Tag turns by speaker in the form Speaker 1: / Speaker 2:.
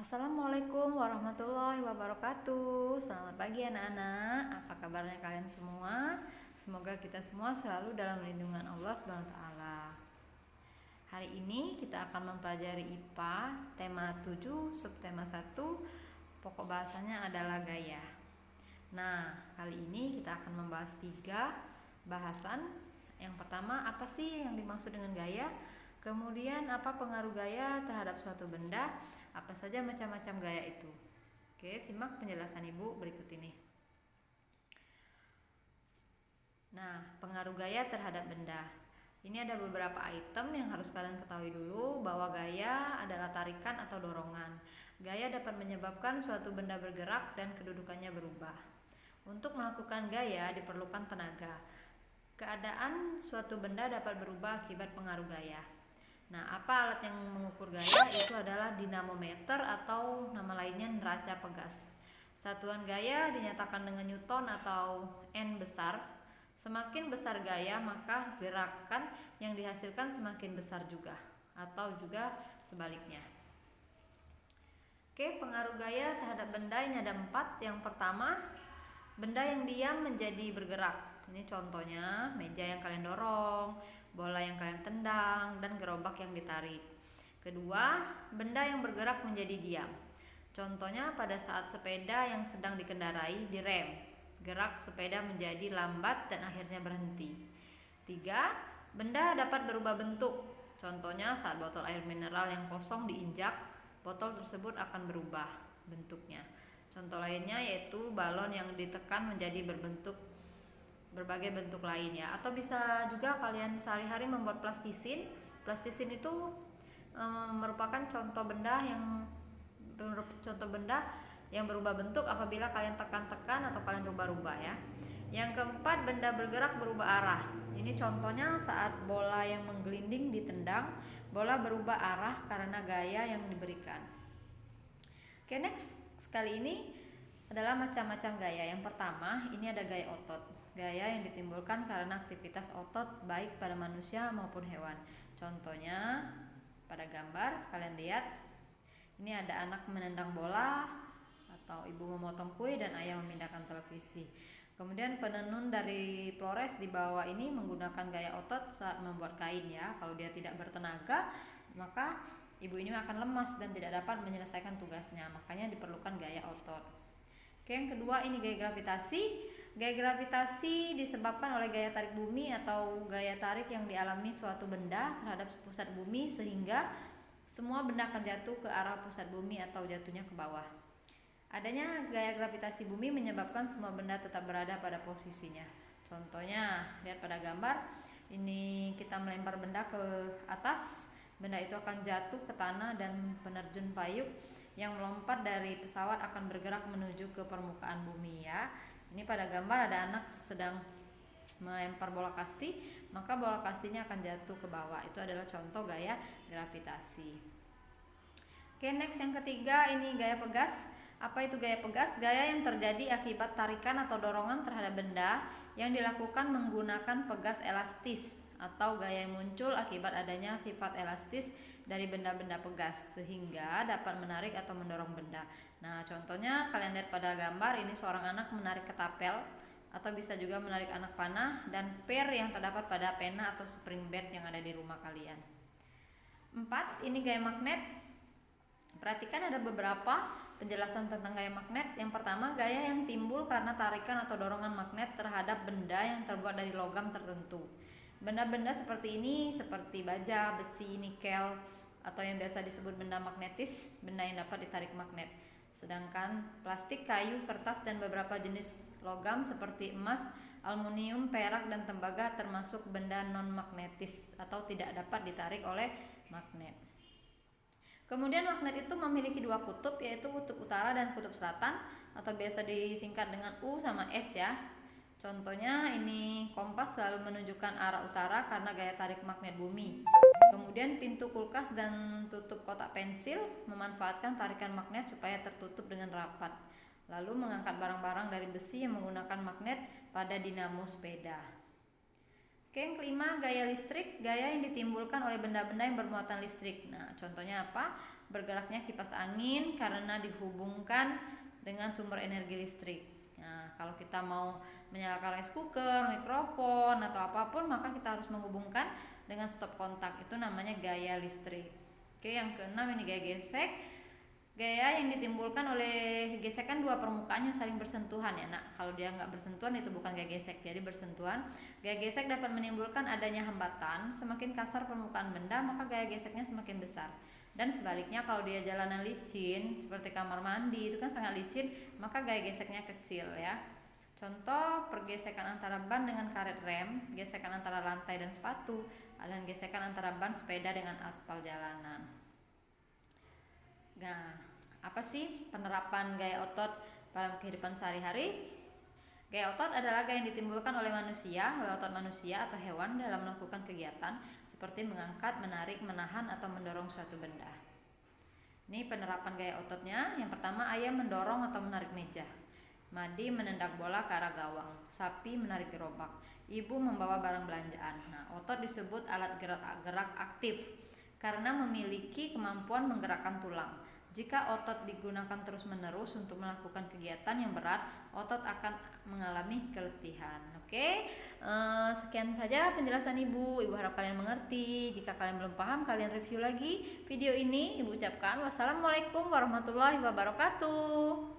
Speaker 1: Assalamualaikum warahmatullahi wabarakatuh. Selamat pagi anak-anak. Apa kabarnya kalian semua? Semoga kita semua selalu dalam lindungan Allah Subhanahu wa taala. Hari ini kita akan mempelajari IPA tema 7, subtema 1. Pokok bahasanya adalah gaya. Nah, kali ini kita akan membahas 3 bahasan. Yang pertama, apa sih yang dimaksud dengan gaya? Kemudian, apa pengaruh gaya terhadap suatu benda? Apa saja macam-macam gaya itu? Oke, simak penjelasan Ibu berikut ini. Nah, pengaruh gaya terhadap benda. Ini ada beberapa item yang harus kalian ketahui dulu, bahwa gaya adalah tarikan atau dorongan. Gaya dapat menyebabkan suatu benda bergerak dan kedudukannya berubah. Untuk melakukan gaya diperlukan tenaga. Keadaan suatu benda dapat berubah akibat pengaruh gaya. Nah, apa alat yang mengukur gaya? Itu adalah dinamometer atau nama lainnya neraca pegas. Satuan gaya dinyatakan dengan Newton atau N besar. Semakin besar gaya, maka gerakan yang dihasilkan semakin besar juga, atau juga sebaliknya. Oke, pengaruh gaya terhadap benda ini ada 4. Yang pertama, benda yang diam menjadi bergerak. Ini contohnya meja yang kalian dorong, bola yang kalian tendang, dan gerobak yang ditarik. Kedua, benda yang bergerak menjadi diam. Contohnya pada saat sepeda yang sedang dikendarai direm, gerak sepeda menjadi lambat dan akhirnya berhenti. 3, benda dapat berubah bentuk. Contohnya saat botol air mineral yang kosong diinjak, botol tersebut akan berubah bentuknya. Contoh lainnya yaitu balon yang ditekan menjadi berbagai bentuk lain ya. Atau bisa juga kalian sehari-hari membuat plastisin. Plastisin itu merupakan contoh benda yang berubah bentuk apabila kalian tekan-tekan atau kalian rubah-rubah ya. Yang keempat, benda bergerak berubah arah. Ini contohnya saat bola yang menggelinding ditendang, bola berubah arah karena gaya yang diberikan. Oke, next. Sekali ini adalah macam-macam gaya. Yang pertama, ini ada gaya otot. Gaya yang ditimbulkan karena aktivitas otot baik pada manusia maupun hewan. Contohnya pada gambar kalian lihat, ini ada anak menendang bola, atau ibu memotong kue, dan ayah memindahkan televisi. Kemudian penenun dari Flores di bawah ini menggunakan gaya otot saat membuat kain ya. Kalau dia tidak bertenaga, maka ibu ini akan lemas dan tidak dapat menyelesaikan tugasnya. Makanya diperlukan gaya otot. Oke, yang kedua ini gaya gravitasi. Gaya gravitasi disebabkan oleh gaya tarik bumi atau gaya tarik yang dialami suatu benda terhadap pusat bumi sehingga semua benda akan jatuh ke arah pusat bumi atau jatuhnya ke bawah. Adanya gaya gravitasi bumi menyebabkan semua benda tetap berada pada posisinya. Contohnya, lihat pada gambar. Ini kita melempar benda ke atas, benda itu akan jatuh ke tanah dan penerjun payung yang melompat dari pesawat akan bergerak menuju ke permukaan bumi ya. Ini pada gambar ada anak sedang melempar bola kasti, maka bola kastinya akan jatuh ke bawah. Itu adalah contoh gaya gravitasi. Oke, next yang ketiga ini gaya pegas. Apa itu gaya pegas? Gaya yang terjadi akibat tarikan atau dorongan terhadap benda yang dilakukan menggunakan pegas elastis, atau gaya yang muncul akibat adanya sifat elastis dari benda-benda pegas sehingga dapat menarik atau mendorong benda. Nah, contohnya kalian lihat pada gambar ini seorang anak menarik ketapel atau bisa juga menarik anak panah dan per yang terdapat pada pena atau spring bed yang ada di rumah kalian. 4, ini gaya magnet. Perhatikan ada beberapa penjelasan tentang gaya magnet. Yang pertama, gaya yang timbul karena tarikan atau dorongan magnet terhadap benda yang terbuat dari logam tertentu. Benda-benda seperti ini seperti baja, besi, nikel, atau yang biasa disebut benda magnetis, benda yang dapat ditarik magnet. Sedangkan plastik, kayu, kertas, dan beberapa jenis logam seperti emas, aluminium, perak, dan tembaga termasuk benda non-magnetis atau tidak dapat ditarik oleh magnet. Kemudian magnet itu memiliki 2 kutub, yaitu kutub utara dan kutub selatan, atau biasa disingkat dengan U sama S ya. Contohnya ini kompas selalu menunjukkan arah utara karena gaya tarik magnet bumi. Kemudian pintu kulkas dan tutup kotak pensil memanfaatkan tarikan magnet supaya tertutup dengan rapat. Lalu mengangkat barang-barang dari besi yang menggunakan magnet pada dinamo sepeda. Oke, yang kelima, gaya listrik, gaya yang ditimbulkan oleh benda-benda yang bermuatan listrik. Nah, contohnya apa? bergeraknya kipas angin karena dihubungkan dengan sumber energi listrik. Nah, kalau kita mau menyalakan rice cooker, mikrofon atau apapun, maka kita harus menghubungkan dengan stop kontak. Itu namanya gaya listrik. Oke, yang keenam ini gaya gesek. Gaya yang ditimbulkan oleh gesekan dua permukaan yang saling bersentuhan ya nak. Kalau dia nggak bersentuhan itu bukan gaya gesek, jadi bersentuhan. Gaya gesek dapat menimbulkan adanya hambatan. Semakin kasar permukaan benda maka gaya geseknya semakin besar. Dan sebaliknya kalau dia jalanan licin seperti kamar mandi itu kan sangat licin, maka gaya geseknya kecil ya. Contoh pergesekan antara ban dengan karet rem, gesekan antara lantai dan sepatu, dan gesekan antara ban sepeda dengan aspal jalanan. Nah, apa sih penerapan gaya otot dalam kehidupan sehari-hari? Gaya otot adalah gaya yang ditimbulkan oleh otot manusia atau hewan dalam melakukan kegiatan seperti mengangkat, menarik, menahan, atau mendorong suatu benda. Ini penerapan gaya ototnya. Yang pertama, ayam mendorong atau menarik meja. Madi menendang bola ke arah gawang. Sapi menarik gerobak. Ibu membawa barang belanjaan. Nah, otot disebut alat gerak aktif karena memiliki kemampuan menggerakkan tulang. Jika otot digunakan terus-menerus untuk melakukan kegiatan yang berat, otot akan mengalami keletihan. Oke, sekian saja penjelasan Ibu. Ibu harap kalian mengerti. Jika kalian belum paham, kalian review lagi video ini. Ibu ucapkan wassalamualaikum warahmatullahi wabarakatuh.